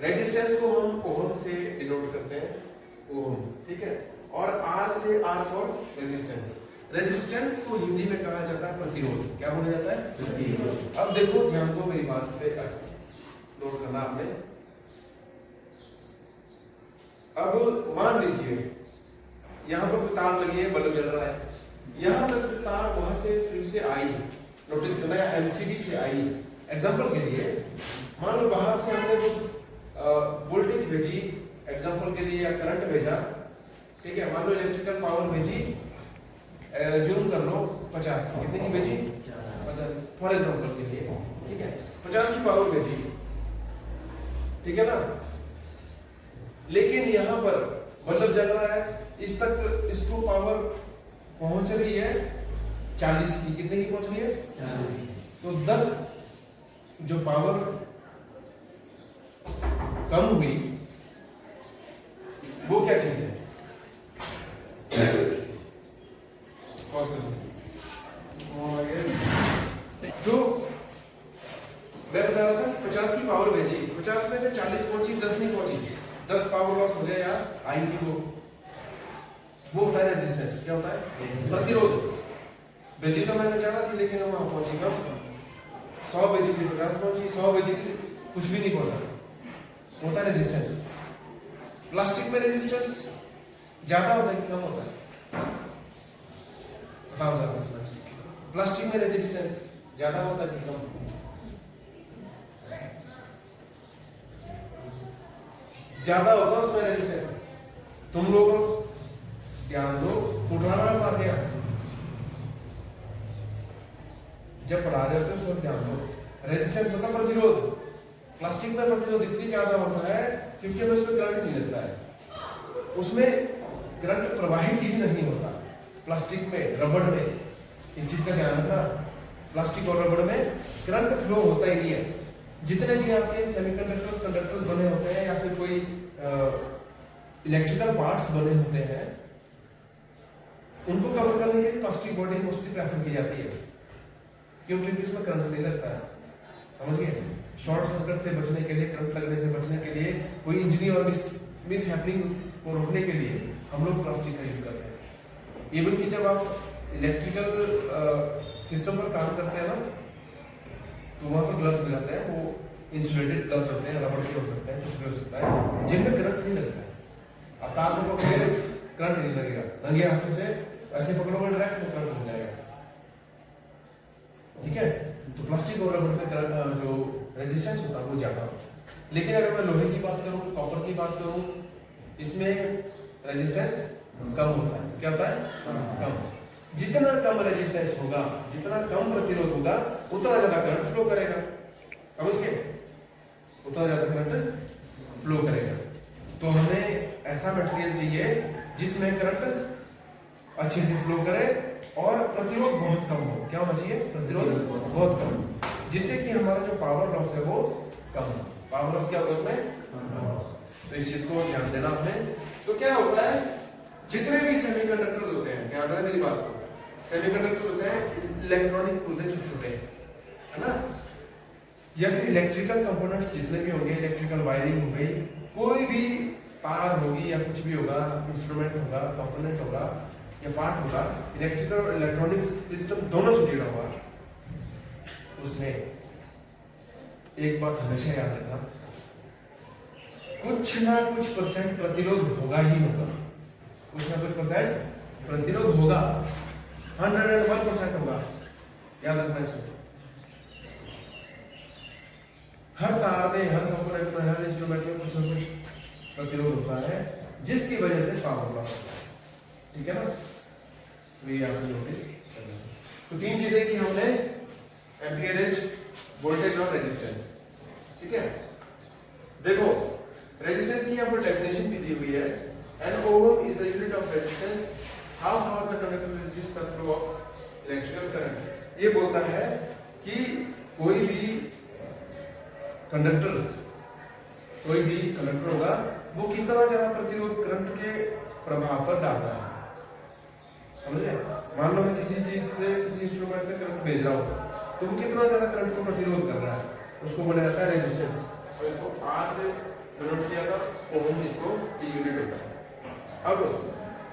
Resistance को हम ओम से डिनोट करते हैं, ओम, ठीक है, और आर से आर फॉर रेजिस्टेंस। रेजिस्टेंस को हिंदी में कहा जाता है प्रतिरोध। क्या बोला जाता है? प्रतिरोध। अब देखो, ध्यान दो मेरी बात पे, नोट करना आपने। अब मान लीजिए यहां पर तार लगी है, बल्ब जल रहा है, यहां तक तार वहां से फिर से आई, नोटिस करना है, एमसीबी से आई। एग्जांपल के लिए मान लो बाहर से हमने वोल्टेज भेजी, एग्जांपल के लिए, या करंट भेजा, ठीक है, मान लो इलेक्ट्रिकल पावर भेजी, ज्यूम कर लो 50 की, कितने की भेजी? 50, फॉर एग्जांपल के लिए, ठीक है, 50 की पावर भेजी, ठीक है ना। लेकिन यहां पर बल्ब जल रहा है, इस तक इसको पावर पहुंच रही है 40 की, कितने की पहुंच रही है? 40। तो 10 जो पावर कम हुई वो क्या चीज है? जो मैं बता रहा था कि 50 की पावर भेजी, 50 में से 40 पहुंची, 10 नहीं पहुंची, 10 पावर लॉस हो गया यार, आई की वो होता है रेजिस्टेंस। क्या होता है? प्रतिरोध। भेजी तो मैंने ज्यादा थी लेकिन वहां पहुंची कम, 100 भेजी थी 50 पहुंची, 100 भेजी थी कुछ भी नहीं पहुंचा, होता है रेजिस्टेंस। प्लास्टिक में रेजिस्टेंस ज्यादा होता है कि कम होता है? बताओ जरा, प्लास्टिक में रेजिस्टेंस ज्यादा होता है कि कम? ज्यादा होता है उसमें रेजिस्टेंस। तुम लोग ध्यान दो, पुराना पढ़ा गया, जब पढ़ा रहे होते उसको ध्यान दो। रेजिस्टेंस मतलब प्रतिरोध। प्लास्टिक में प्रतिरोध इसलिए ज्यादा होता है क्योंकि हमें उसमें करंट नहीं लगता है, उसमें करंट प्रवाहित ही नहीं होता। प्लास्टिक में, रबड़ में, इस चीज का ध्यान रखना, प्लास्टिक और रबड़ में करंट फ्लो होता ही नहीं है। जितने भी आपके सेमीकंडक्टर्स, कंडक्टर्स बने होते हैं या फिर कोई इलेक्ट्रिकल पार्ट्स बने होते हैं, उनको कवर करने के लिए प्लास्टिक बॉडी मोस्टली प्रेफर की जाती है। क्यों? क्योंकि उसमें करंट नहीं लगता है, समझ गए? शॉर्ट सर्किट से बचने के लिए, करंट लगने से बचने के लिए, कोई इंजरी और मिस हैपनिंग को रोकने के लिए हम लोग प्लास्टिक का यूज करते हैं। इवन कि जब आप इलेक्ट्रिकल सिस्टम पर काम करते हैं ना, तो वहां पर ग्लव्स लगाते हैं, वो इंसुलेटेड ग्लव्स होते हैं, रबड़ के हो सकते हैं, कुछ भी हो सकता है, जिनमें करंट नहीं लगता है। अब तार को पकड़ोगे करंट नहीं लगेगा, नंगे हाथों से ऐसे पकड़ोगे डायरेक्ट तो करंट लग जाएगा, ठीक है। तो प्लास्टिक और रबड़ में करंट जो रेजिस्टेंस होता है वो ज्यादा होता है। लेकिन अगर मैं लोहे की बात करूं, कॉपर की बात करूं, इसमें रेजिस्टेंस कम होता है। क्या होता है? कम। जितना कम रेजिस्टेंस होगा, जितना कम प्रतिरोध होगा, उतना ज्यादा करंट फ्लो करेगा, समझ गए? उतना ज्यादा करंट फ्लो करेगा। तो हमें ऐसा मटेरियल चाहिए जिसमें करंट अच्छे से फ्लो करे और प्रतिरोध बहुत कम हो। क्या होना चाहिए? प्रतिरोध बहुत कम, जिससे कि हमारा जो पावर लॉस है वो कम हो। पावर लॉस क्या होगा उसमें? तो इस चीज को ध्यान देना आपने। तो क्या होता है, जितने भी सेमीकंडक्टर्स होते हैं, ध्यान देना मेरी बात को, सेमीकंडक्टर्स होते हैं इलेक्ट्रॉनिक पुर्जे छोटे, है ना, या फिर इलेक्ट्रिकल कंपोनेंट्स जितने भी होंगे, इलेक्ट्रिकल वायरिंग हो गई, कोई भी तार होगी या कुछ भी होगा, इंस्ट्रूमेंट होगा, कंपोनेंट होगा या पार्ट होगा, इलेक्ट्रिकल और इलेक्ट्रॉनिक सिस्टम दोनों से जुड़ा हुआ, उसमें एक बात हमेशा याद रखना, कुछ ना कुछ परसेंट प्रतिरोध होगा ही होगा। कुछ ना कुछ परसेंट प्रतिरोध होगा, 101% होगा, याद रखना इसमें। हर तार में, हर कंपोनेंट में, हर इंस्ट्रूमेंट में कुछ ना कुछ प्रतिरोध होता है, जिसकी वजह से पावर लॉस होता है, ठीक है ना। तो ये आपने नोटिस करना है। तो तीन चीजें की हमने, एम्पियरेज, वोल्टेज और रेजिस्टेंस, ठीक है। देखो रेजिस्टेंस की यहाँ पर डेफिनेशन भी दी हुई है, an ohm is the unit of resistance, how far the conductor resist the flow of electrical current. ये बोलता है कि कोई भी कंडक्टर होगा, वो कितना ज्यादा प्रतिरोध करंट के प्रभाव पर डालता है, समझ रहे? मान लो मैं किसी चीज से, किसी इंस्ट्रूमेंट से करंट भेज रहा हूँ, तो वो कितना ज्यादा करंट को प्रतिरोध कर रहा है, उसको बोला जाता है रेजिस्टेंस। और इसको आर से नोट किया था, ओम इसको यूनिट होता है। अब